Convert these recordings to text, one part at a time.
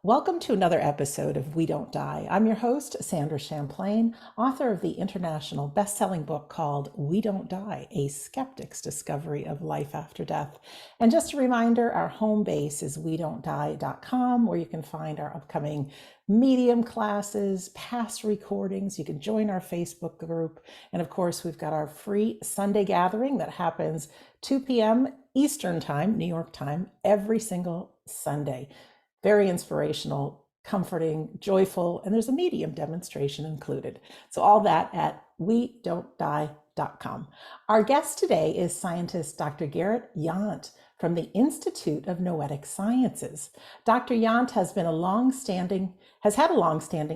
Welcome to another episode of We Don't Die. I'm your host, Sandra Champlain, author of the international best-selling book called We Don't Die, A Skeptic's Discovery of Life After Death. And just a reminder, our home base is wedon'tdie.com, where you can find our upcoming medium classes, past recordings. You can join our Facebook group. And of course, we've got our free Sunday gathering that happens 2 p.m. Eastern Time, New York time, every single Sunday. Very inspirational, comforting, joyful, and there's a medium demonstration included. So all that at wedon'tdie.com. Our guest today is scientist Dr. Garret Yount from the Institute of Noetic Sciences. Dr. Yount has had a long-standing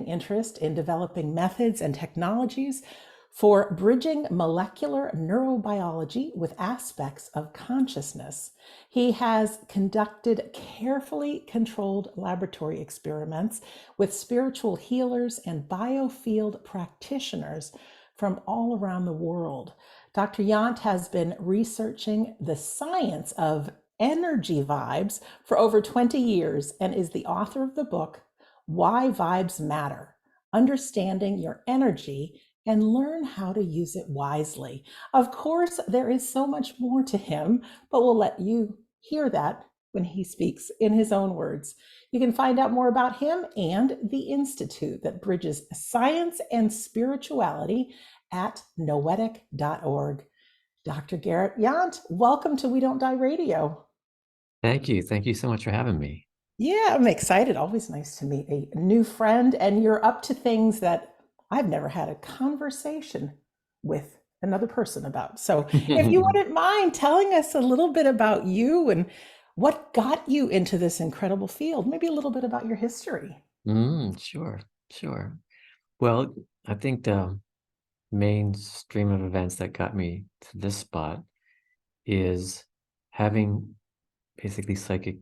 interest in developing methods and technologies for bridging molecular neurobiology with aspects of consciousness. He has conducted carefully controlled laboratory experiments with spiritual healers and biofield practitioners from all around the world. Dr. Yount has been researching the science of energy vibes for over 20 years and is the author of the book, Why Vibes Matter: Understanding Your Energy and Learn How to Use It Wisely. Of course, there is so much more to him, but we'll let you hear that when he speaks in his own words. You can find out more about him and the Institute that bridges science and spirituality at noetic.org. Dr. Garret Yount, welcome to We Don't Die Radio. Thank you. Thank you so much for having me. Yeah, I'm excited. Always nice to meet a new friend, and you're up to things that I've never had a conversation with another person about. So, if you wouldn't mind telling us a little bit about you and what got you into this incredible field, maybe a little bit about your history. Sure, sure. Well, I think the main stream of events that got me to this spot is having basically psychic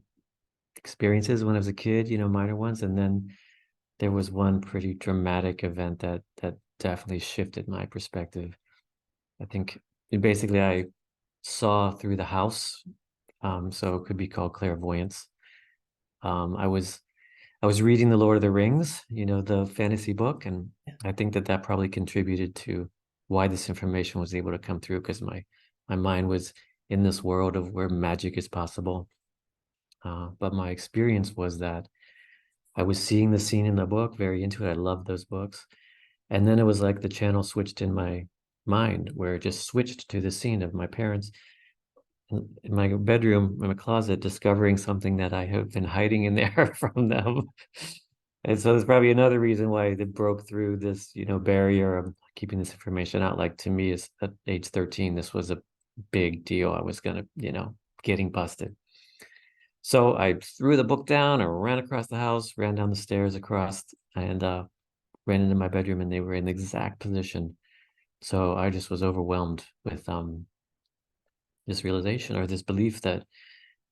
experiences when I was a kid, minor ones. And then there was one pretty dramatic event that definitely shifted my perspective. I think basically I saw through the house, so it could be called clairvoyance. I was reading The Lord of the Rings, the fantasy book, and I think that probably contributed to why this information was able to come through, because my mind was in this world of where magic is possible. But my experience was that I was seeing the scene in the book, very into it. I loved those books. And then it was like the channel switched in my mind, where it just switched to the scene of my parents in my bedroom, in my closet, discovering something that I have been hiding in there from them. And so there's probably another reason why they broke through this, barrier of keeping this information out. Like, to me, is at age 13, this was a big deal. I was gonna, getting busted. So I threw the book down, I ran across the house, ran down the stairs across, and ran into my bedroom, and they were in the exact position. So I just was overwhelmed with this realization, or this belief that,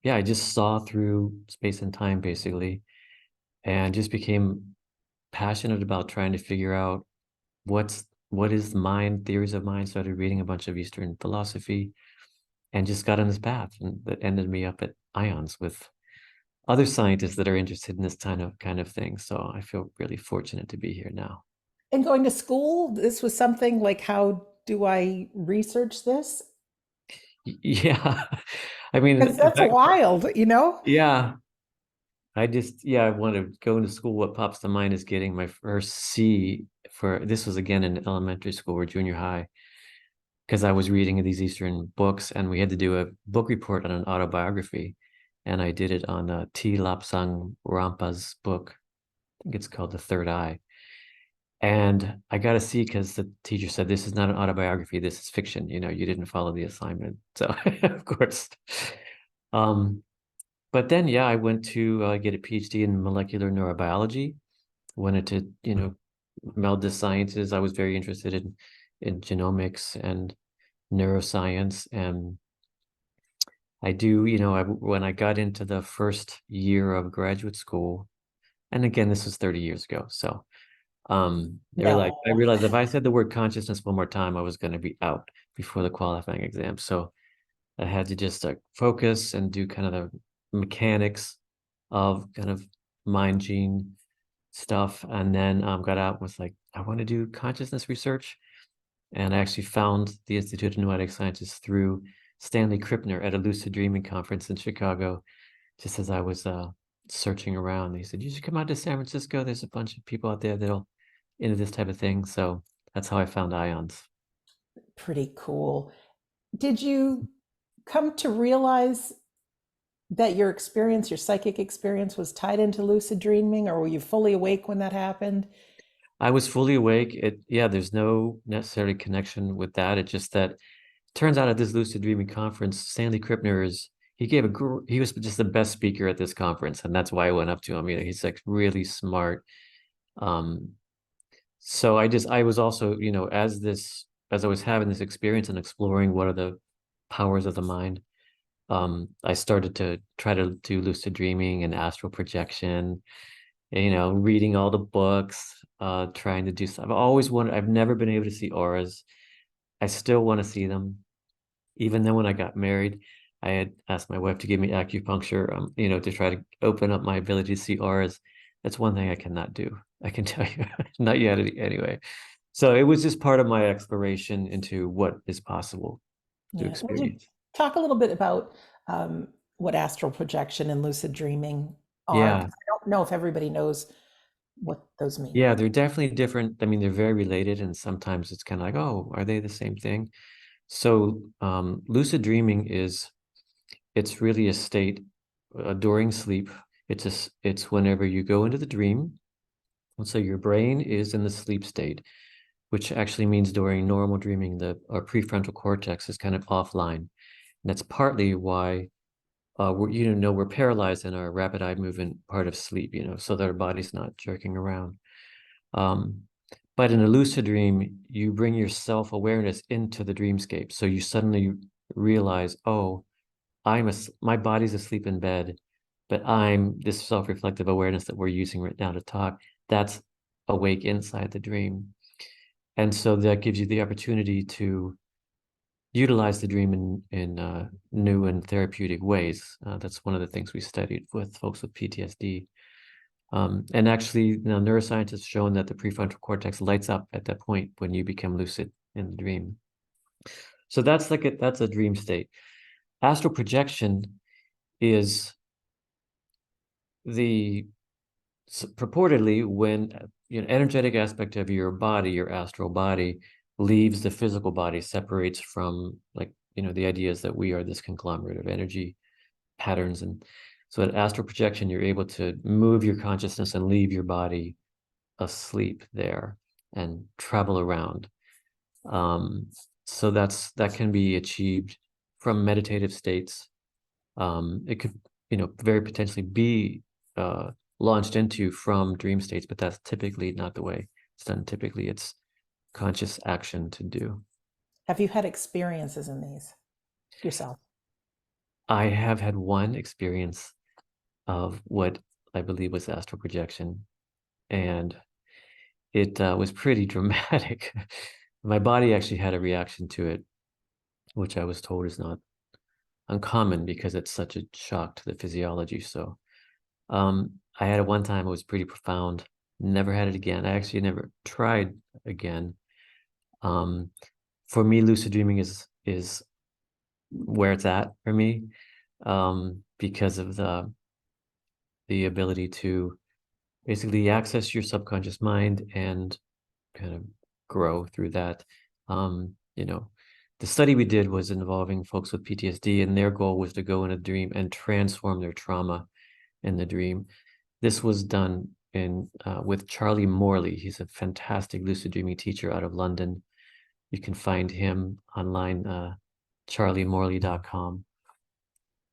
yeah, I just saw through space and time, basically, and just became passionate about trying to figure out what is mind, theories of mind. Started reading a bunch of Eastern philosophy and just got on this path, and that ended me up at IONS with other scientists that are interested in this kind of thing. So I feel really fortunate to be here now. And going to school, this was something like, how do I research this? Yeah. I mean, Because that's wild, you know? yeah, I want to go into school. What pops to mind is getting my first C this was again in elementary school or junior high, because I was reading these Eastern books, and we had to do a book report on an autobiography. And I did it on T. Lapsang Rampa's book. I think it's called The Third Eye. And I got a C because the teacher said, "This is not an autobiography. This is fiction. You didn't follow the assignment." So, of course. Um, but then, yeah, I went to get a PhD in molecular neurobiology. Wanted to, meld the sciences. I was very interested in genomics and neuroscience. And I do, when I got into the first year of graduate school, and again, this was 30 years ago. So they were like, I No. realized if I said the word consciousness one more time, I was going to be out before the qualifying exam. So I had to just focus and do kind of the mechanics of kind of mind gene stuff, and then got out and was like, I want to do consciousness research. And I actually found the Institute of Noetic Sciences through Stanley Krippner at a lucid dreaming conference in Chicago, just as I was searching around. He said, you should come out to San Francisco. There's a bunch of people out there that'll into this type of thing. So that's how I found ions. Pretty cool. Did you come to realize that your experience, your psychic experience, was tied into lucid dreaming, or were you fully awake when that happened? I was fully awake. Yeah, there's no necessarily connection with that. It's just that turns out at this lucid dreaming conference, Stanley Krippner he was just the best speaker at this conference, and that's why I went up to him. He's like really smart. Um, so I was also, as I was having this experience and exploring what are the powers of the mind, I started to try to do lucid dreaming and astral projection, reading all the books, trying to do stuff. I've never been able to see auras. I still want to see them. Even then, when I got married, I had asked my wife to give me acupuncture, to try to open up my ability to see auras. That's one thing I cannot do. I can tell you, not yet anyway. So it was just part of my exploration into what is possible to Yeah. Would you experience. talk a little bit about what astral projection and lucid dreaming are? Yeah, Because I don't know if everybody knows what those mean. yeah, they're definitely different. I mean, they're very related, and sometimes it's kind of like, oh, are they the same thing? So, lucid dreaming it's really a state during sleep. It's whenever you go into the dream. And so your brain is in the sleep state, which actually means during normal dreaming, our prefrontal cortex is kind of offline. And that's partly why we're paralyzed in our rapid eye movement part of sleep, so that our body's not jerking around. Um, but in a lucid dream, you bring your self-awareness into the dreamscape. So you suddenly realize, oh, my body's asleep in bed, but I'm this self-reflective awareness that we're using right now to talk. That's awake inside the dream. And so that gives you the opportunity to utilize the dream in new and therapeutic ways. That's one of the things we studied with folks with PTSD. And actually, neuroscience has shown that the prefrontal cortex lights up at that point when you become lucid in the dream. So that's a dream state. Astral projection is purportedly when energetic aspect of your body, your astral body, leaves the physical body, separates from the ideas that we are this conglomerate of energy patterns. And so at astral projection, you're able to move your consciousness and leave your body asleep there and travel around. So that can be achieved from meditative states. It could, very potentially be launched into from dream states, but that's typically not the way it's done. Typically, it's conscious action to do. Have you had experiences in these yourself? I have had one experience of what I believe was astral projection, and it was pretty dramatic. My body actually had a reaction to it, which I was told is not uncommon because it's such a shock to the physiology. So I had it one time, it was pretty profound. Never had it again. I actually never tried again. Um, for me, lucid dreaming is where it's at for me, because of the ability to basically access your subconscious mind and kind of grow through that. The study we did was involving folks with PTSD, and their goal was to go in a dream and transform their trauma in the dream. This was done with Charlie Morley. He's a fantastic lucid dreaming teacher out of London. You can find him online, charliemorley.com.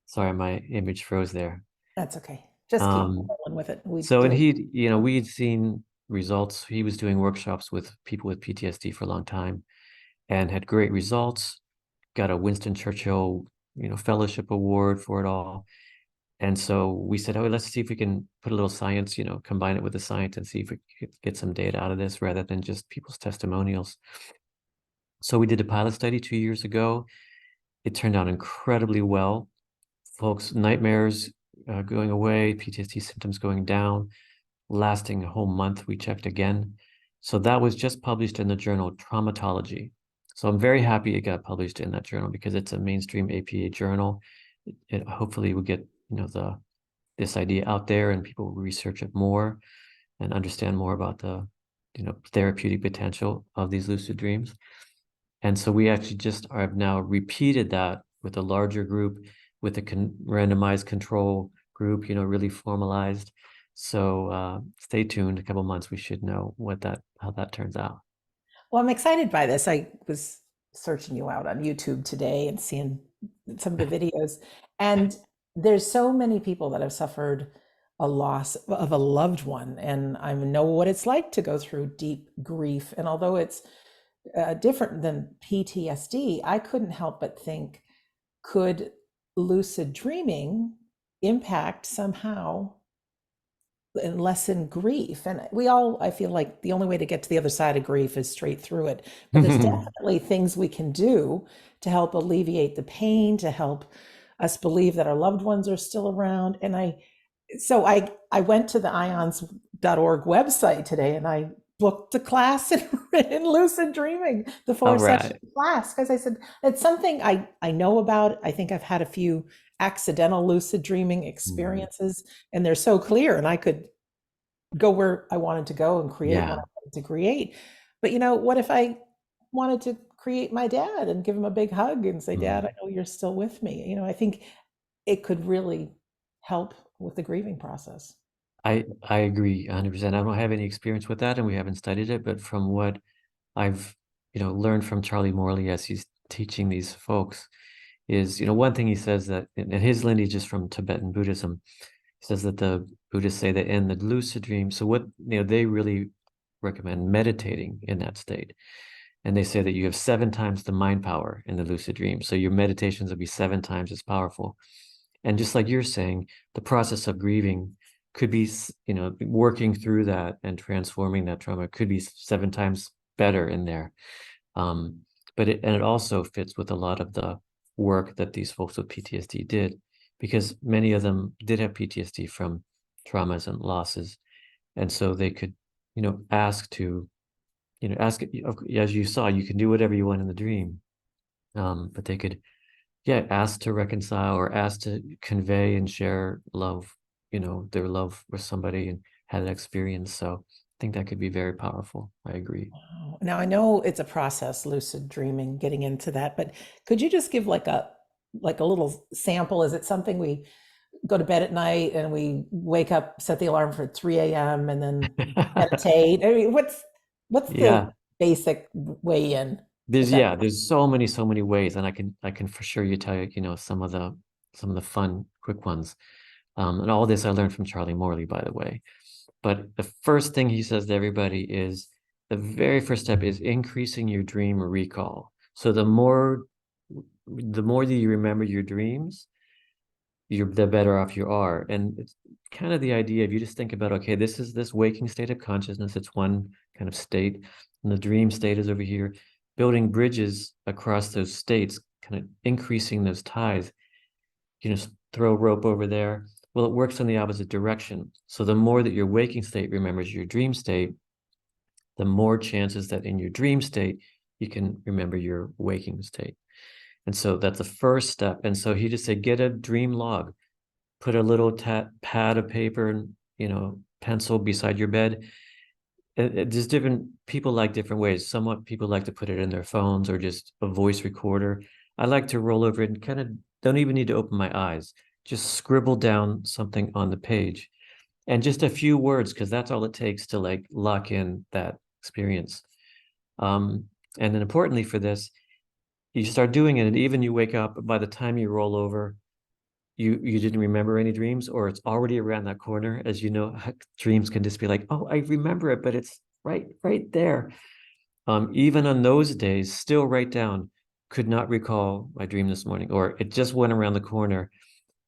Sorry, my image froze there. That's okay. Just keep Um, going with it. We so, and do. we'd seen results. He was doing workshops with people with PTSD for a long time and had great results, got a Winston Churchill, fellowship award for it all. And so we said, oh, let's see if we can put a little science, combine it with the science and see if we could get some data out of this rather than just people's testimonials. So we did a pilot study 2 years ago. It turned out incredibly well. Folks' nightmares going away, PTSD symptoms going down, lasting a whole month. We checked again. So that was just published in the journal Traumatology. So I'm very happy it got published in that journal because it's a mainstream APA journal. It hopefully will get, this idea out there and people will research it more and understand more about the, therapeutic potential of these lucid dreams. And so we actually just have now repeated that with a larger group, with a randomized control group, really formalized. So stay tuned. A couple months, we should know how that turns out. Well, I'm excited by this. I was searching you out on YouTube today and seeing some of the videos, and there's so many people that have suffered a loss of a loved one, and I know what it's like to go through deep grief. And although it's different than PTSD, I couldn't help but think, could lucid dreaming impact somehow and lessen grief? And we all, I feel like the only way to get to the other side of grief is straight through it. But there's definitely things we can do to help alleviate the pain, to help us believe that our loved ones are still around. And I went to the ions.org website today and I booked a class in lucid dreaming, the All 4 session right. class, because I said it's something I know about. I think I've had a few accidental lucid dreaming experiences, and they're so clear, and I could go where I wanted to go and create what Yeah. I wanted to create. But what if I wanted to create my dad and give him a big hug and say, Dad, I know you're still with me. I think it could really help with the grieving process. I agree 100%. I don't have any experience with that and we haven't studied it, but from what I've, learned from Charlie Morley as he's teaching these folks is, one thing he says that, and his lineage is from Tibetan Buddhism, he says that the Buddhists say that in the lucid dream, so what, they really recommend meditating in that state. And they say that you have 7 times the mind power in the lucid dream. So your meditations will be 7 times as powerful. And just like you're saying, the process of grieving could be, working through that and transforming that trauma could be 7 times better in there. But it also fits with a lot of the work that these folks with PTSD did, because many of them did have PTSD from traumas and losses. And so they could, ask to, ask, as you saw, you can do whatever you want in the dream. But they could, yeah, ask to reconcile or ask to convey and share love, their love with somebody and had that experience. So I think that could be very powerful. I agree. Wow. Now I know it's a process, lucid dreaming, getting into that, but could you just give like a little sample? Is it something we go to bed at night and we wake up, set the alarm for 3 a.m. and then meditate? I mean, what's the Yeah. basic way in, if There's that yeah, there's so many ways, and I can for sure tell you, some of the fun, quick ones. And all this I learned from Charlie Morley, by the way. But the first thing he says to everybody is the very first step is increasing your dream recall. So the more that you remember your dreams, the better off you are. And it's kind of the idea of you just think about, okay, this is this waking state of consciousness. It's one kind of state, and the dream state is over here. Building bridges across those states, kind of increasing those ties. Throw a rope over there. Well, it works in the opposite direction. So the more that your waking state remembers your dream state, the more chances that in your dream state, you can remember your waking state. And so that's the first step. And so he just said, get a dream log, put a little pad of paper and, pencil beside your bed. There's different people like different ways. Some people like to put it in their phones or just a voice recorder. I like to roll over it and kind of don't even need to open my eyes. Just scribble down something on the page and just a few words, because that's all it takes to like lock in that experience. And then importantly for this, you start doing it, and even you wake up, by the time you roll over, you didn't remember any dreams, or it's already around that corner. As you know, dreams can just be like, oh, I remember it, but it's right there. Even on those days, still write down, could not recall my dream this morning, or it just went around the corner,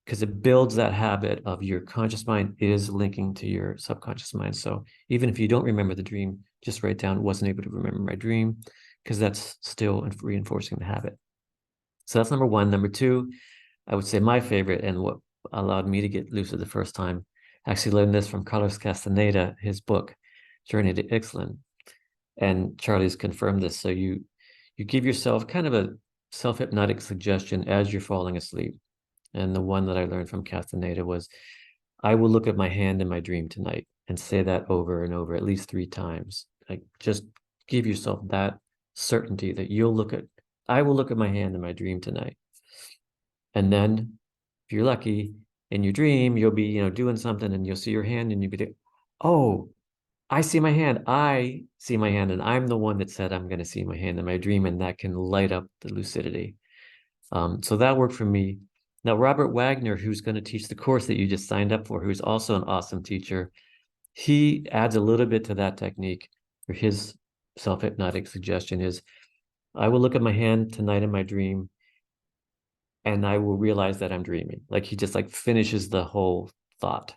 because it builds that habit of your conscious mind is linking to your subconscious mind. So even if you don't remember the dream, just write down, wasn't able to remember my dream, because that's still reinforcing the habit. So that's number one. Number two, I would say my favorite, and what allowed me to get lucid the first time. Actually learned this from Carlos Castaneda, his book, Journey to Ixtlan. And Charlie's confirmed this. So you give yourself kind of a self-hypnotic suggestion as you're falling asleep. And the one that I learned from Castaneda was, I will look at my hand in my dream tonight, and say that over and over, at least 3 times. Like, just give yourself that certainty that I will look at my hand in my dream tonight. And then if you're lucky in your dream, you'll be, doing something and you'll see your hand and you'll be like, oh, I see my hand. I see my hand. And I'm the one that said I'm going to see my hand in my dream. And that can light up the lucidity. So that worked for me. Now, Robert Wagner, who's going to teach the course that you just signed up for, who's also an awesome teacher, he adds a little bit to that technique. For his self-hypnotic suggestion is, I will look at my hand tonight in my dream and I will realize that I'm dreaming. Like, he just like finishes the whole thought.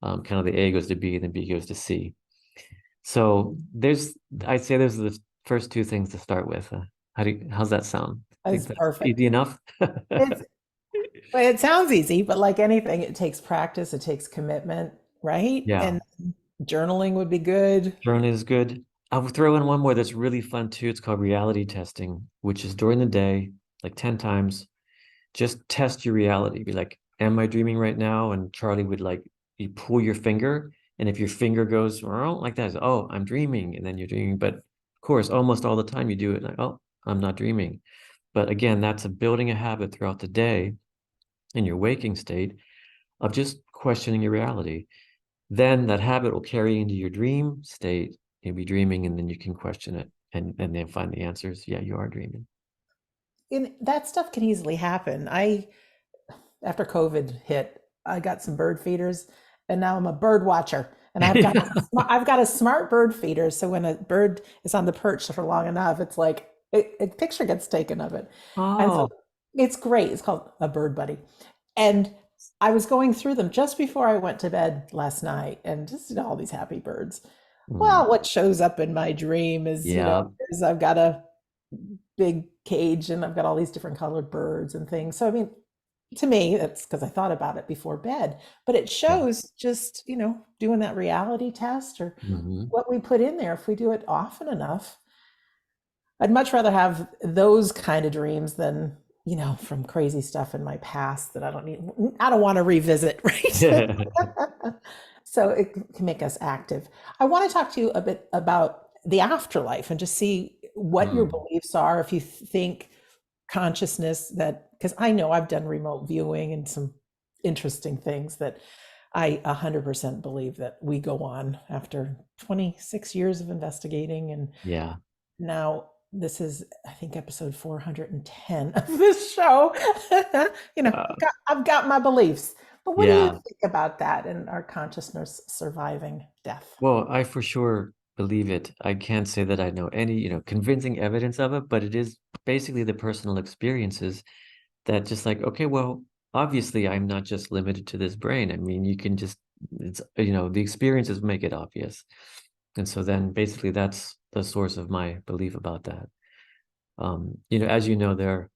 Kind of the A goes to B and then B goes to C. So I'd say those are the first 2 things to start with. How's that sound? Think That's that's perfect. easy enough? It's, well, it sounds easy, but like anything, it takes practice, it takes commitment, right? Yeah, And journaling would be good. journaling is good. I'll throw in one more that's really fun too. It's called reality testing, which is during the day, like 10 times. Just test your reality. Be like, am I dreaming right now? And Charlie would like, you pull your finger, and if your finger goes like that, oh, I'm dreaming, and then you're dreaming. But of course, almost all the time you do it like, oh, I'm not dreaming. But again, that's building a habit throughout the day in your waking state of just questioning your reality. Then that habit will carry into your dream state. You'll be dreaming, and then you can question it and then find the answers. Yeah, you are dreaming. And that stuff can easily happen. After COVID hit, I got some bird feeders, and now I'm a bird watcher. And I've got a smart bird feeder, so when a bird is on the perch for long enough, it's like a picture gets taken of it, and so Oh. it's great. It's called a bird buddy, and I was going through them just before I went to bed last night, and just all these happy birds. Mm, Well, what shows up in my dream is, yeah. is I've got a big cage and I've got all these different colored birds and things. So, I mean, to me, that's because I thought about it before bed, but it Yeah. shows just, doing that reality test or Hmm. what we put in there. If we do it often enough, I'd much rather have those kind of dreams than, from crazy stuff in my past that I don't want to revisit, right? So it can make us active. I want to talk to you a bit about the afterlife and just see what your Mm, beliefs are. If you think consciousness that, because I know I've done remote viewing and some interesting things that I 100% believe that we go on after 26 years of investigating. And yeah. now this is, I think, episode 410 of this show. Uh, I've got my beliefs. But what do you yeah. think about that and our consciousness surviving death? Well, I for sure believe it. I can't say that I know any, convincing evidence of it, but it is basically the personal experiences that just like, okay, well, obviously I'm not just limited to this brain. I mean, you can just, the experiences make it obvious. And so then basically that's the source of my belief about that. As you know, there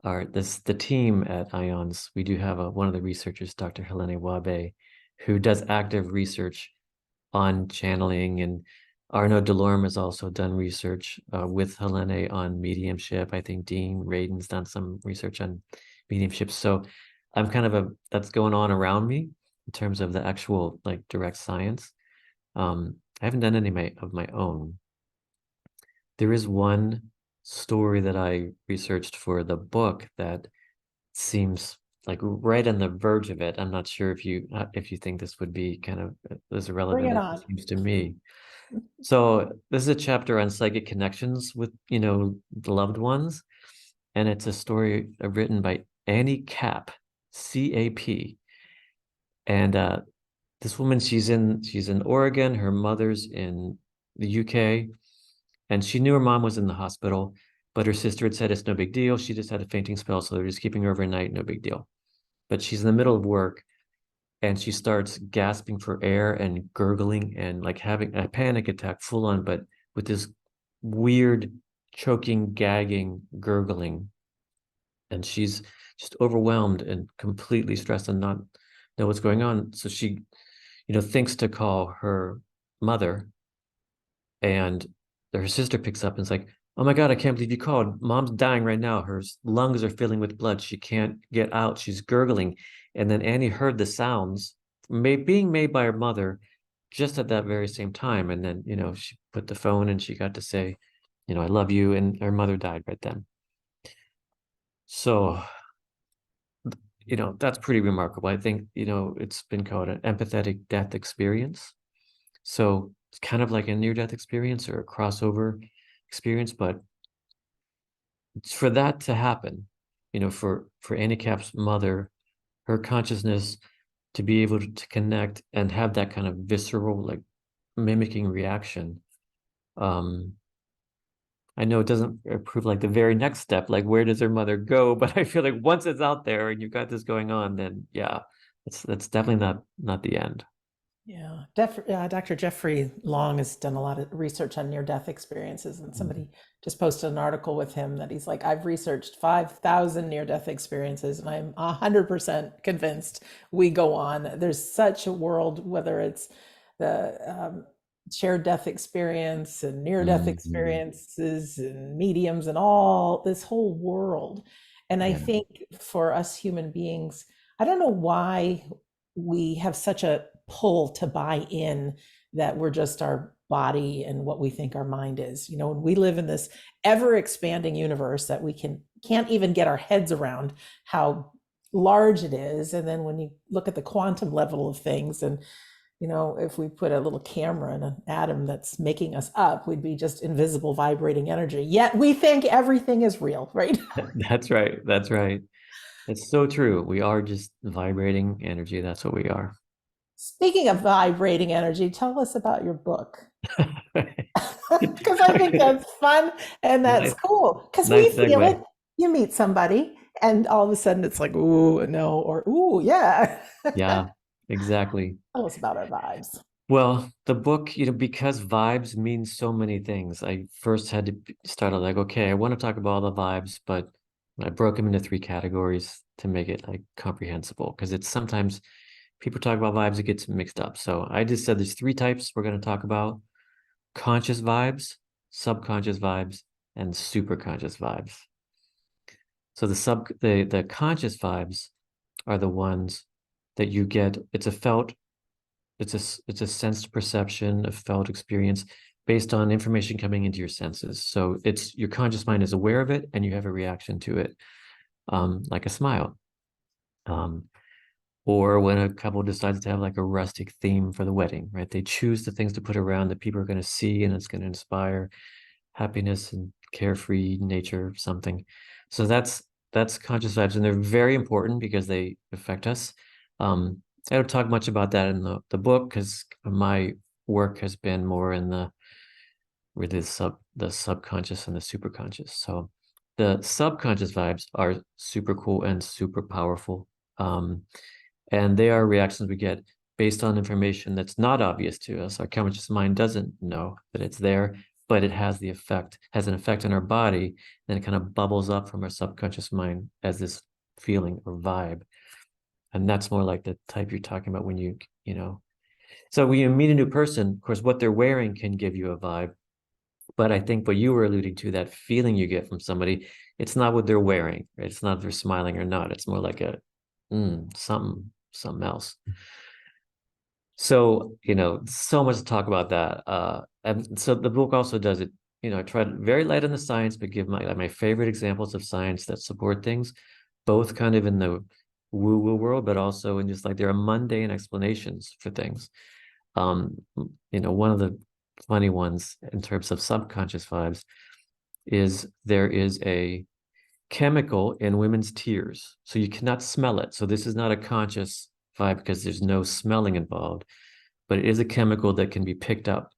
are the team at IONS. We do have one of the researchers, Dr. Helene Wabe, who does active research on channeling, and Arno Delorme has also done research with Helene on mediumship. I think Dean Radin's done some research on mediumship. So I'm kind of that's going on around me in terms of the actual like direct science. I haven't done any of my own. There is one story that I researched for the book that seems like right on the verge of it. I'm not sure if you think this would be kind of as Bring relevant it as it on. seems to me. So this is a chapter on psychic connections with, loved ones. And it's a story written by Annie Cap, CAP. And this woman, she's in Oregon. Her mother's in the UK, and she knew her mom was in the hospital, but her sister had said it's no big deal. She just had a fainting spell, so they're just keeping her overnight, no big deal. But she's in the middle of work, and she starts gasping for air and gurgling and like having a panic attack full on, but with this weird choking, gagging, gurgling. and she's just overwhelmed and completely stressed and not know what's going on. So she, thinks to call her mother, and her sister picks up and is like, "Oh my God, I can't believe you called. Mom's dying right now. Her lungs are filling with blood. She can't get out. She's gurgling." And then Annie heard the sounds being made by her mother just at that very same time. And then, she put the phone and she got to say, "I love you." And her mother died right then. So, that's pretty remarkable. I think, it's been called an empathetic death experience. So it's kind of like a near-death experience or a crossover experience, but for that to happen, for Annie Cap's mother, her consciousness to be able to connect and have that kind of visceral, like mimicking reaction. Um, I know it doesn't prove like the very next step, like where does her mother go? But I feel like once it's out there and you've got this going on, then yeah, that's definitely not the end. Yeah, Dr. Jeffrey Long has done a lot of research on near-death experiences, and somebody just posted an article with him that he's like, I've researched 5,000 near-death experiences, and I'm 100% convinced we go on. There's such a world, whether it's the shared death experience and near-death Mhm. experiences and mediums and all this whole world. And I Yeah, think for us human beings, I don't know why we have such a pull to buy in that we're just our body and what we think our mind is. When we live in this ever expanding universe that we can't even get our heads around how large it is. And then when you look at the quantum level of things, and if we put a little camera in an atom that's making us up, we'd be just invisible vibrating energy. Yet we think everything is real, right? that's right. That's right. It's so true. We are just vibrating energy. That's what we are. Speaking of vibrating energy, tell us about your book. Because I think that's fun and that's Nice, cool. Because we nice feel it. segue. You meet somebody, and all of a sudden it's like, ooh, no, or ooh, yeah. Yeah, exactly. Tell us about our vibes. Well, the book, because vibes mean so many things, I first had to start out like, okay, I want to talk about all the vibes, but I broke them into three categories to make it like comprehensible. Because it's sometimes people talk about vibes, it gets mixed up. So I just said there's three types we're going to talk about: conscious vibes, subconscious vibes, and superconscious vibes. So the conscious vibes are the ones that you get. It's a sensed perception, a felt experience based on information coming into your senses. So it's your conscious mind is aware of it and you have a reaction to it, like a smile. Um, or when a couple decides to have like a rustic theme for the wedding, right? They choose the things to put around that people are going to see and it's going to inspire happiness and carefree nature, something. So that's conscious vibes, and they're very important because they affect us. I don't talk much about that in the book because my work has been more in the with the subconscious and the superconscious. So the subconscious vibes are super cool and super powerful. And they are reactions we get based on information that's not obvious to us. Our conscious mind doesn't know that it's there, but it has an effect on our body, and it kind of bubbles up from our subconscious mind as this feeling or vibe. And that's more like the type you're talking about when so when you meet a new person, of course, what they're wearing can give you a vibe. But I think what you were alluding to, that feeling you get from somebody, it's not what they're wearing, right? It's not if they're smiling or not. It's more like a something else. So, so much to talk about that. And so the book also does it, I try to very light on the science, but give my favorite examples of science that support things, both kind of in the woo-woo world, but also in just like there are mundane explanations for things. One of the funny ones in terms of subconscious vibes is there is a chemical in women's tears. So you cannot smell it. So this is not a conscious vibe because there's no smelling involved, but it is a chemical that can be picked up.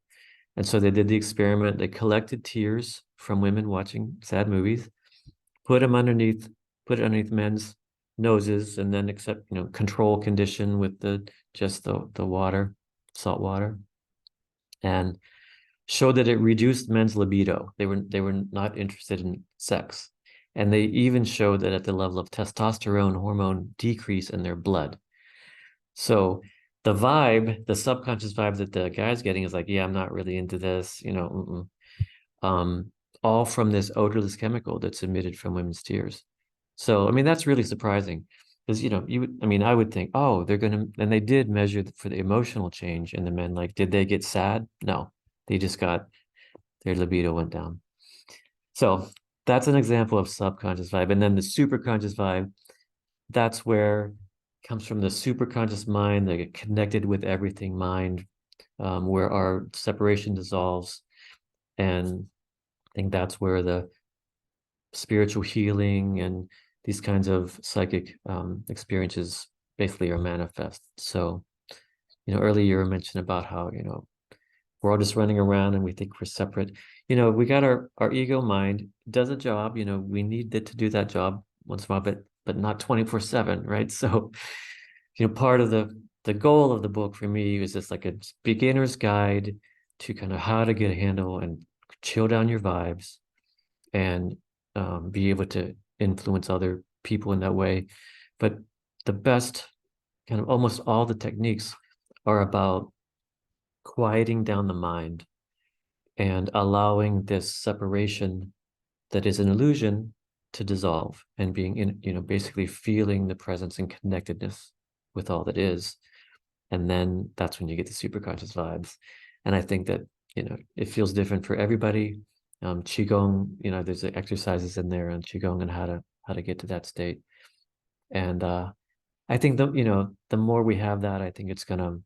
And so they did the experiment. They collected tears from women watching sad movies, put them underneath, put it underneath men's noses, and then control condition with just the water, salt water, and showed that it reduced men's libido. They were not interested in sex. And they even showed that at the level of testosterone hormone decrease in their blood. So the vibe, the subconscious vibe that the guy's getting is like, yeah, I'm not really into this, all from this odorless chemical that's emitted from women's tears. So, I mean, that's really surprising because, I would think, oh, and they did measure for the emotional change in the men. Like, did they get sad? No, they just their libido went down. So that's an example of subconscious vibe. And then the superconscious vibe, that's where it comes from the superconscious mind, the connected with everything mind, where our separation dissolves. And I think that's where the spiritual healing and these kinds of psychic experiences basically are manifest. So, earlier you were mentioning about how, we're all just running around and we think we're separate. We got our ego mind does a job, we need it to do that job once in a while, but not 24/7, right? So, part of the goal of the book for me is just like a beginner's guide to kind of how to get a handle and chill down your vibes and be able to influence other people in that way. But the best kind of almost all the techniques are about quieting down the mind and allowing this separation that is an illusion to dissolve and being in, basically feeling the presence and connectedness with all that is. And then that's when you get the superconscious vibes. And I think that, it feels different for everybody. Qigong, there's exercises in there on Qigong and how to get to that state. And I think the more we have that, I think it's gonna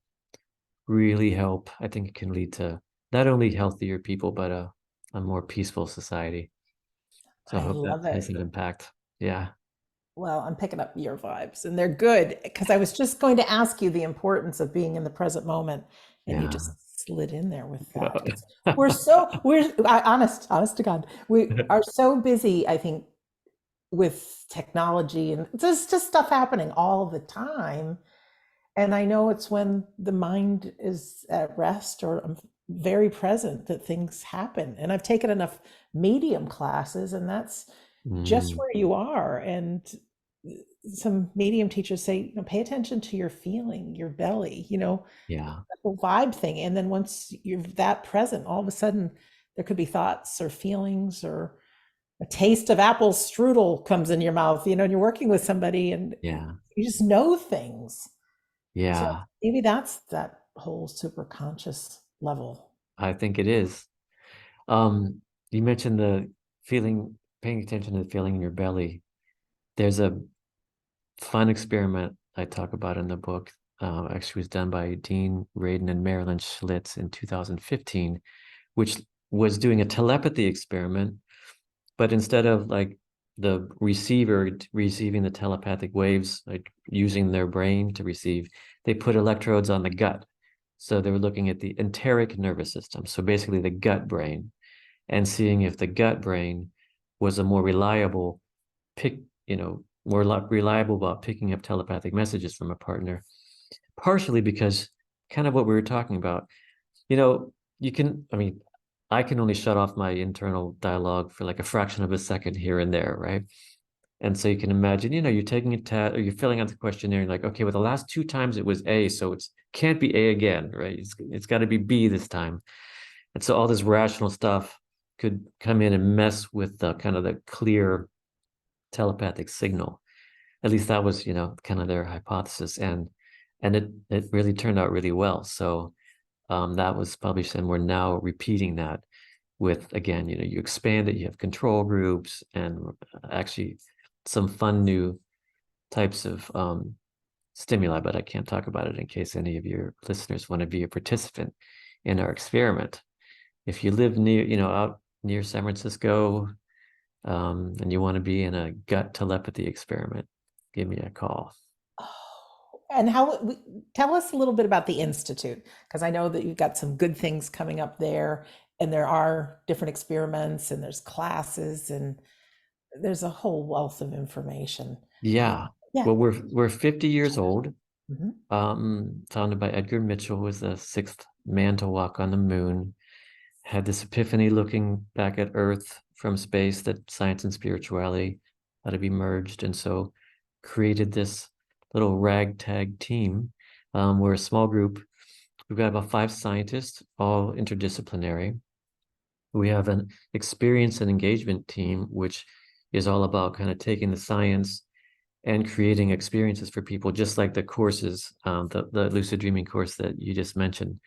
really help. I think it can lead to not only healthier people, but a more peaceful society. So I I hope that love has it. an impact. Yeah. Well, I'm picking up your vibes, and they're good because I was just going to ask you the importance of being in the present moment, and you Yeah. just slid in there with that. It's honest to God, we are so busy, I think, with technology and there's just stuff happening all the time. And I know it's when the mind is at rest or very present that things happen. And I've taken enough medium classes, and that's just Mm, where you are. And some medium teachers say, pay attention to your feeling, your belly, yeah. that whole vibe thing. And then once you're that present, all of a sudden there could be thoughts or feelings or a taste of apple strudel comes in your mouth, and you're working with somebody and Yeah. you just know things. So Yeah. maybe that's that whole super conscious level. I think it is. You mentioned the paying attention to the feeling in your belly. There's a fun experiment I talk about in the book. Actually was done by Dean Radin and Marilyn Schlitz in 2015, which was doing a telepathy experiment, but instead of like the receiver receiving the telepathic waves, like using their brain to receive, they put electrodes on the gut. So they were looking at the enteric nervous system. So basically the gut brain and seeing if the gut brain was a more reliable pick, more reliable about picking up telepathic messages from a partner, partially because kind of what we were talking about, you know, I can only shut off my internal dialogue for like a fraction of a second here and there, right? And so you can imagine, you're taking a test or you're filling out the questionnaire, and like, okay, well, the last two times it was A, so it's can't be A again, right? It's got to be B this time. And so all this rational stuff could come in and mess with the kind of the clear telepathic signal. At least that was, kind of their hypothesis. And it really turned out really well. So that was published, and we're now repeating that with again, you expand it, you have control groups and actually some fun new types of stimuli, but I can't talk about it in case any of your listeners want to be a participant in our experiment. If you live near, out near San Francisco, and you want to be in a gut telepathy experiment, give me a call. Oh, and tell us a little bit about the Institute, because I know that you've got some good things coming up there, and there are different experiments, and there's classes, and there's a whole wealth of information. Yeah. Yeah. Well, we're 50 years old. Mhm. Founded by Edgar Mitchell, who was the sixth man to walk on the moon. Had this epiphany looking back at Earth from space, that science and spirituality had to be merged. And so created this little ragtag team. We're a small group. We've got about 5 scientists, all interdisciplinary. We have an experience and engagement team, which is all about kind of taking the science and creating experiences for people, just like the courses, the lucid dreaming course that you just mentioned.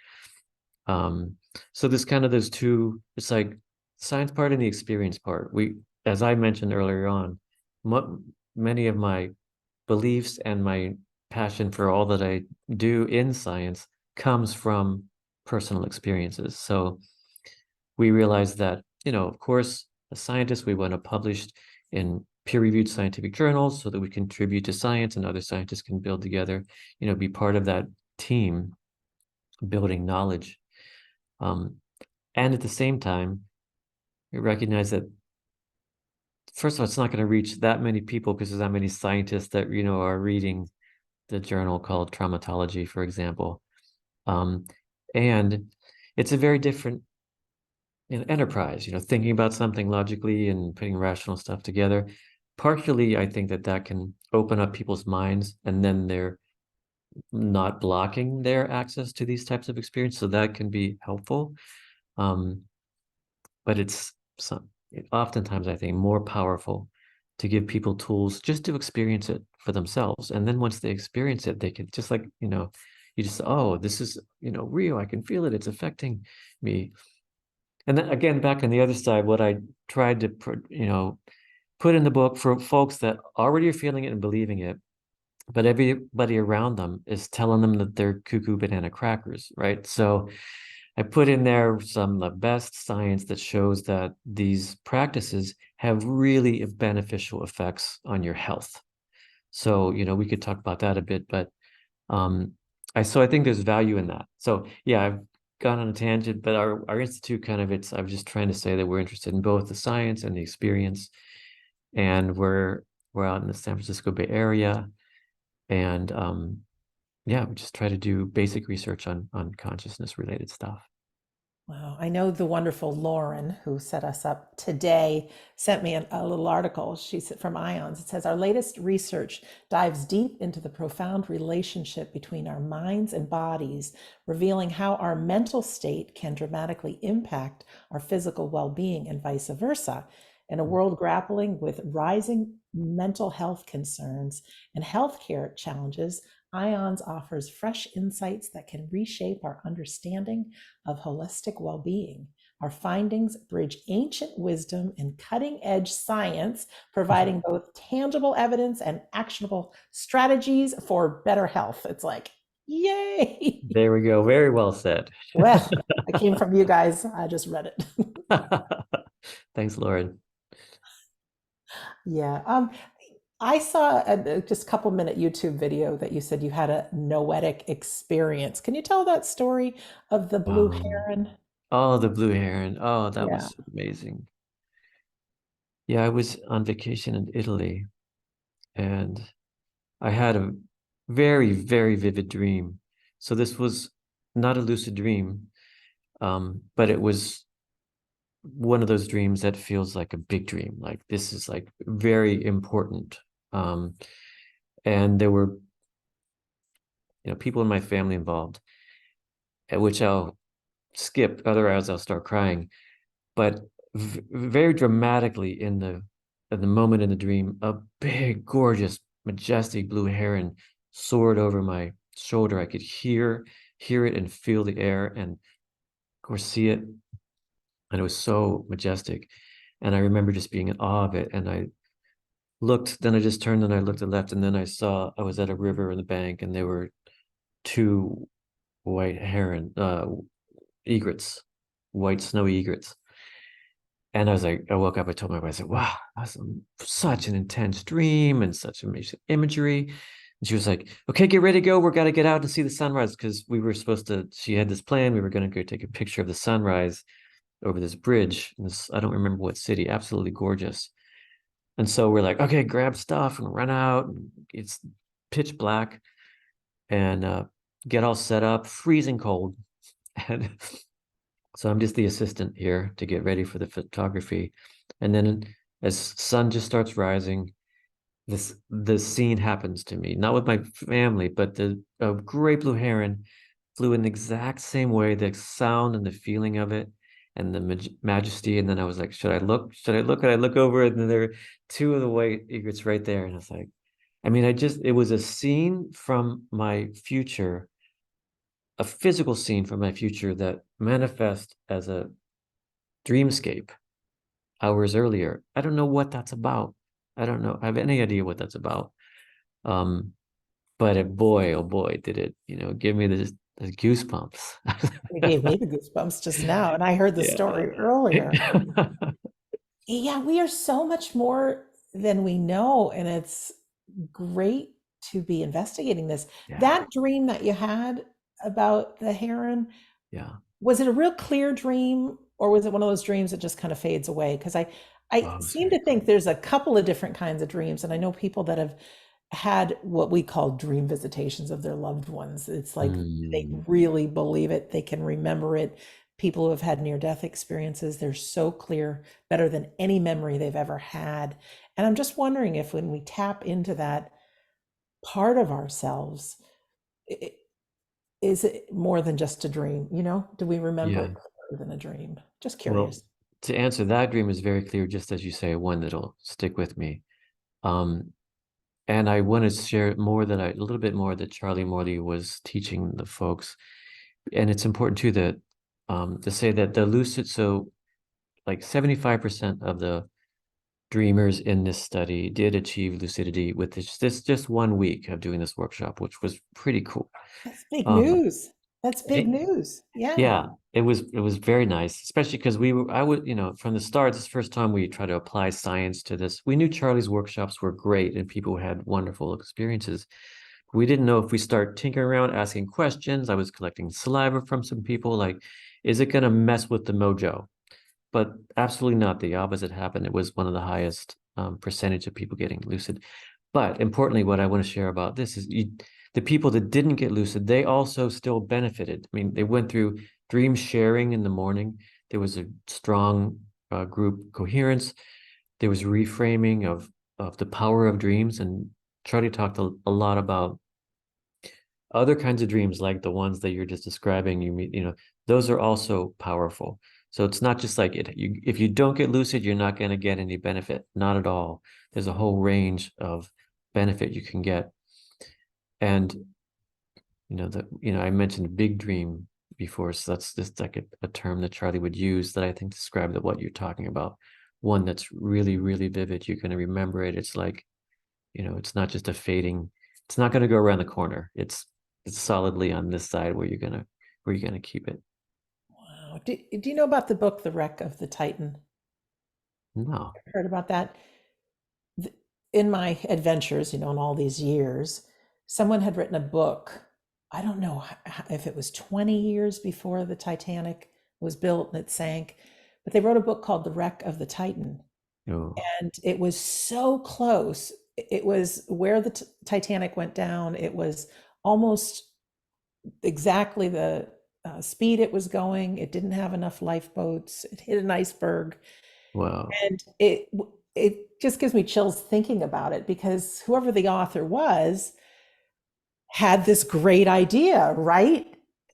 So there's kind of those two, it's like science part and the experience part. As I mentioned earlier on, many of my beliefs and my passion for all that I do in science comes from personal experiences. So we realized that, of course, as scientists, we want to publish in peer-reviewed scientific journals so that we contribute to science and other scientists can build together, be part of that team building knowledge. And at the same time, we recognize that, first of all, it's not going to reach that many people because there's that many scientists that, are reading the journal called Traumatology, for example. And it's a very different enterprise, thinking about something logically and putting rational stuff together. Partially, I think that can open up people's minds, and then they're not blocking their access to these types of experience. So that can be helpful. But oftentimes, I think, more powerful to give people tools just to experience it for themselves. And then once they experience it, they can just like, you just, oh, this is, real. I can feel it. It's affecting me. And then again, back on the other side, what I tried to put in the book for folks that already are feeling it and believing it, but everybody around them is telling them that they're cuckoo banana crackers, right? So I put in there some of the best science that shows that these practices have really beneficial effects on your health. So, we could talk about that a bit, but I think there's value in that. So yeah, I've gone on a tangent, but our institute kind of, I was just trying to say that we're interested in both the science and the experience. And we're out in the San Francisco Bay Area. And yeah, we just try to do basic research on consciousness related stuff. Wow. I know the wonderful Lauren, who set us up today, sent me a little article. She said from Ions. It says our latest research dives deep into the profound relationship between our minds and bodies, revealing how our mental state can dramatically impact our physical well-being and vice versa. In a world grappling with rising mental health concerns and healthcare challenges, Ions offers fresh insights that can reshape our understanding of holistic well being. Our findings bridge ancient wisdom and cutting edge science, providing both tangible evidence and actionable strategies for better health. It's like, yay! There we go. Very well said. Well, it came from you guys. I just read it. Thanks, Lauren. Yeah. I saw a just couple minute YouTube video that you said you had a noetic experience. Can you tell that story of the blue Um, heron? oh, the blue heron. Oh, that Yeah. was amazing. Yeah, I was on vacation in Italy and I had a very, very vivid dream. So this was not a lucid dream, but it was one of those dreams that feels like a big dream. Like this is like very important. Um, and there were, people in my family involved, which I'll skip, otherwise I'll start crying. But very dramatically in the moment in the dream, a big, gorgeous, majestic blue heron soared over my shoulder. I could hear it and feel the air and of course see it. And it was so majestic. And I remember just being in awe of it. And I looked, then I just turned and I looked at left, and then I was at a river in the bank, and there were 2 white heron, egrets, white snowy egrets. And I was like, I woke up, I told my wife, I said, wow, that's such an intense dream and such amazing imagery. And she was like, okay, get ready to go. We're got to get out and see the sunrise because she had this plan. We were going to go take a picture of the sunrise over this bridge. I don't remember what city, absolutely gorgeous. And so we're like, okay, grab stuff and run out. And it's pitch black and get all set up, freezing cold. And so I'm just the assistant here to get ready for the photography. And then as sun just starts rising, the scene happens to me, not with my family, but the a great blue heron flew in the exact same way, the sound and the feeling of it and the majesty. And then I was like, should I look? Should I look? And I look over, and then there were two of the white egrets right there. And I was like, I mean, it was a scene from my future, a physical scene from my future that manifests as a dreamscape hours earlier. I don't know what that's about. I don't know. I have any idea what that's about. Um, but boy, oh boy, did it, give me this goosebumps. You gave me the goosebumps just now, and I heard the Yeah. story earlier. Yeah, we are so much more than we know, and it's great to be investigating this. Yeah. That dream that you had about the heron, Yeah. was it a real clear dream, or was it one of those dreams that just kind of fades away? Because I Oh, it was seem very to think there's a couple of different kinds of dreams, and I know people that have had what we call dream visitations of their loved ones. It's cool. like they really believe it, they can remember it. People who have had near-death experiences, they're so clear, better than any memory they've ever had. And I'm just wondering if when we tap into that part of ourselves, is it more than just a dream? Do we remember Yeah. it clearer than a dream? Just Well, curious. to answer that dream is very clear, just as you say, one that'll stick with me. Um, and I want to share a little bit more that Charlie Morley was teaching the folks. And it's important too that to say that the lucid, so like 75% of the dreamers in this study did achieve lucidity with this just 1 week of doing this workshop, which was pretty cool. That's big Um, news. That's big it- news. Yeah. yeah, it was very nice, especially because I would, from the start, this first time we tried to apply science to this. We knew Charlie's workshops were great and people had wonderful experiences. We didn't know if we start tinkering around, asking questions. I was collecting saliva from some people, like, is it going to mess with the mojo? But absolutely not. The opposite happened. It was one of the highest percentage of people getting lucid. But importantly, what I want to share about this is the people that didn't get lucid, they also still benefited. I mean, they went through dream sharing in the morning. There was a strong group coherence. There was reframing of the power of dreams. And Charlie talked a lot about other kinds of dreams, like the ones that you're just describing. Those are also powerful. So it's not just like if you don't get lucid, you're not going to get any benefit. Not at all. There's a whole range of benefit you can get. And I mentioned big dream before, so that's just like a term that Charlie would use that I think describes what you're talking about. One that's really, really vivid. You're going to remember it. It's like, it's not just a fading. It's not going to go around the corner. It's solidly on this side where you're gonna keep it. Wow. Do you know about the book, The Wreck of the Titan? No. Heard about that? In my adventures, in all these years, someone had written a book. I don't know if it was 20 years before the Titanic was built and it sank, but they wrote a book called The Wreck of the Titan. Oh, And it was so close. It was where the Titanic went down. It was almost exactly the speed it was going. It didn't have enough lifeboats. It hit an iceberg, wow. and it just gives me chills thinking about it, because whoever the author was had this great idea, right?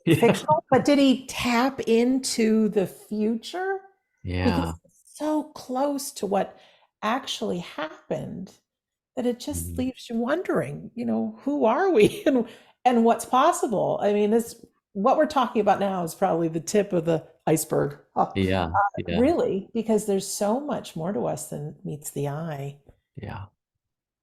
Yeah. Fictional, but did he tap into the future? Because Yeah. it's so close to what actually happened that it just Mhm. leaves you wondering, who are we and what's possible? I mean, this what we're talking about now is probably the tip of the iceberg. Yeah. Yeah. Really, because there's so much more to us than meets the eye. Yeah.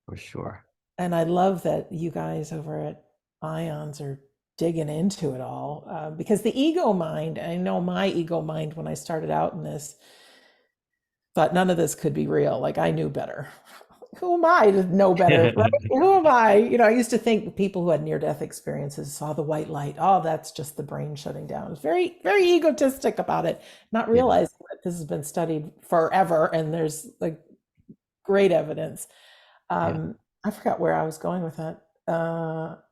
For sure. And I love that you guys over at Ions are digging into it all, because the ego mind, I know my ego mind when I started out in this, thought none of this could be real. Like, I knew better. Who am I to know better, right? Who am I? I used to think people who had near-death experiences saw the white light. Oh, that's just the brain shutting down. It's very, very egotistic about it, not Yeah. realizing that this has been studied forever and there's like great evidence. Yeah. I forgot where I was going with that.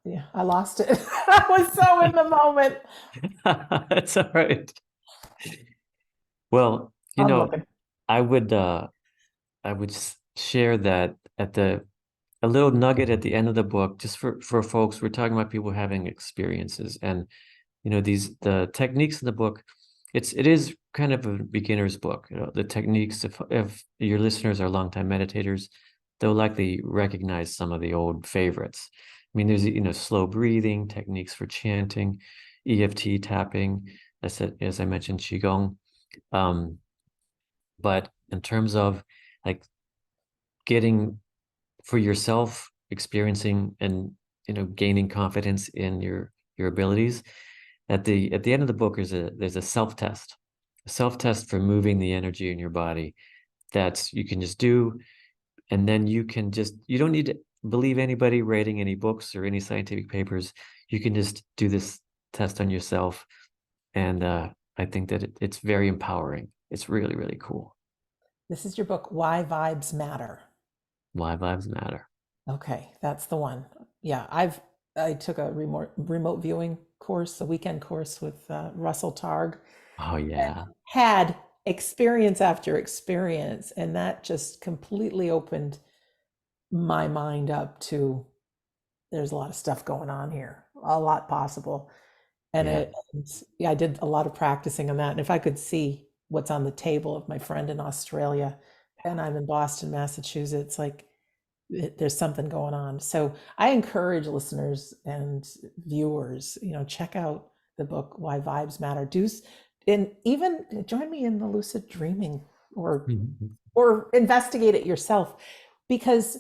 Yeah, I lost it. I was so in the moment. That's all right. Well, I'm looking. I would I would share that at a little nugget at the end of the book, just for folks, we're talking about people having experiences, and the techniques in the book, it is kind of a beginner's book. The techniques, if your listeners are longtime meditators, they'll likely recognize some of the old favorites. I mean, there's slow breathing techniques for chanting, EFT tapping, as I mentioned, qigong. But in terms of like getting for yourself, experiencing and gaining confidence in your abilities, at the end of the book there's a self-test for moving the energy in your body that you can just do, and then you don't need to believe anybody writing any books or any scientific papers. You can just do this test on yourself, and I think that it's very empowering. It's really, really cool. This is your book, Why Vibes Matter. Why Vibes Matter. Okay, that's the one. Yeah, I took a remote viewing course, a weekend course with Russell Targ, Oh yeah. had experience after experience, and that just completely opened my mind up to there's a lot of stuff going on here, a lot possible. And Yeah. yeah, I did a lot of practicing on that. And if I could see what's on the table of my friend in Australia, and I'm in Boston, Massachusetts, like there's something going on. So I encourage listeners and viewers, check out the book Why Vibes Matter. And even join me in the lucid dreaming, or Mhm. or investigate it yourself, because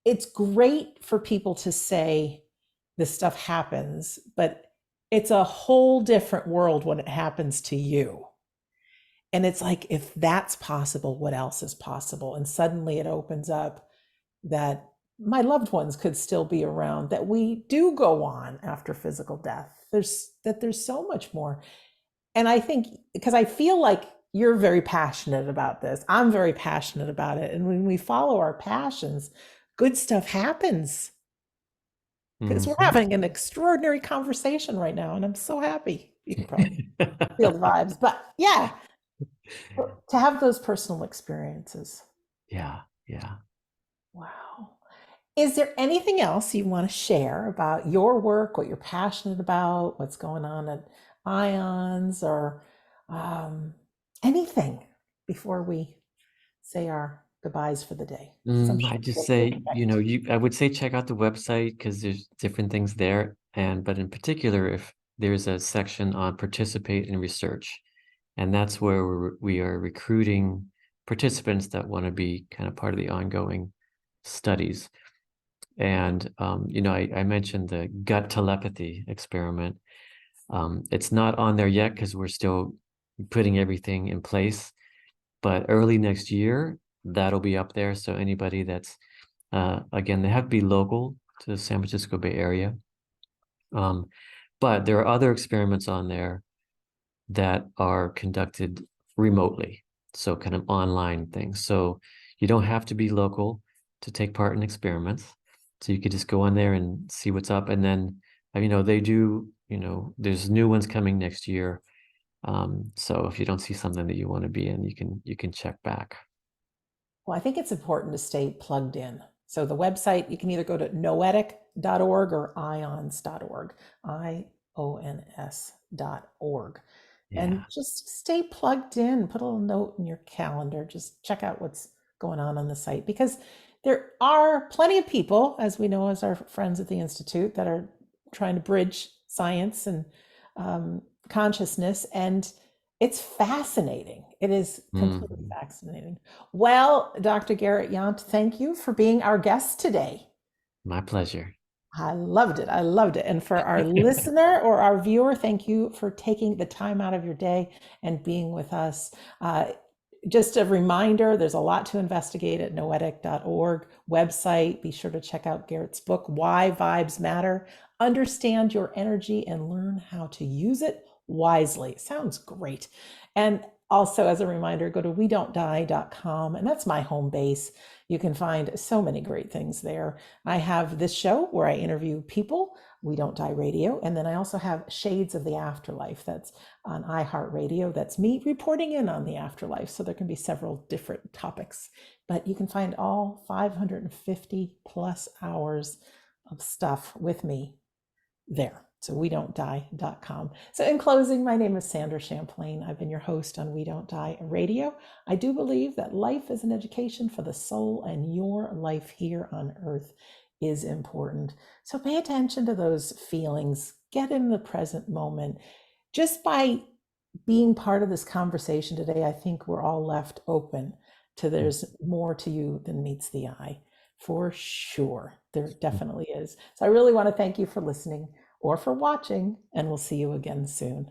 it's great for people to say this stuff happens, but it's a whole different world when it happens to you. And it's like, if that's possible, what else is possible? And suddenly it opens up that my loved ones could still be around, that we do go on after physical death. There's so much more. And I think, because I feel like you're very passionate about this, I'm very passionate about it. And when we follow our passions, good stuff happens, because we're Mhm. having an extraordinary conversation right now. And I'm so happy. You can probably feel the vibes. But yeah, to have those personal experiences. Yeah, yeah. Wow. Is there anything else you want to share about your work, what you're passionate about, what's going on at Ions, or um, anything before we say our goodbyes for the day? So I'm I sure just we'll stay say, connected. I would say check out the website because there's different things there. But in particular, if there's a section on participate in research, and that's where we are recruiting participants that want to be kind of part of the ongoing studies. And, I mentioned the gut telepathy experiment. It's not on there yet because we're still putting everything in place, but early next year, that'll be up there. So anybody that's, again, they have to be local to the San Francisco Bay Area. But there are other experiments on there that are conducted remotely, so kind of online things. So you don't have to be local to take part in experiments. So you could just go on there and see what's up. And then, they do, there's new ones coming next year. So if you don't see something that you want to be in, you can check back. Well, I think it's important to stay plugged in. So the website, you can either go to noetic.org or ions.org, IONS.org. And Yeah. just stay plugged in, put a little note in your calendar, just check out what's going on the site, because there are plenty of people, as we know, as our friends at the Institute, that are trying to bridge science and consciousness. And it's fascinating. It is completely Mhm. fascinating. Well, Dr. Garret Yount, thank you for being our guest today. My pleasure. I loved it. I loved it. And for our listener or our viewer, thank you for taking the time out of your day and being with us. Just a reminder, there's a lot to investigate at noetic.org website. Be sure to check out Garrett's book, Why Vibes Matter. Understand your energy and learn how to use it wisely. Sounds great. And also, as a reminder, go to wedon'tdie.com, and that's my home base. You can find so many great things there. I have this show where I interview people We Don't Die Radio. And then I also have Shades of the Afterlife that's on iHeartRadio. That's me reporting in on the afterlife. So there can be several different topics, but you can find all 550 plus hours of stuff with me there. So we don't die.com. So in closing, my name is Sandra Champlain. I've been your host on We Don't Die Radio. I do believe that life is an education for the soul, and your life here on earth is important. So pay attention to those feelings, get in the present moment. Just by being part of this conversation today, I think we're all left open to there's more to you than meets the eye. For sure, there definitely is. So I really want to thank you for listening or for watching, and we'll see you again soon.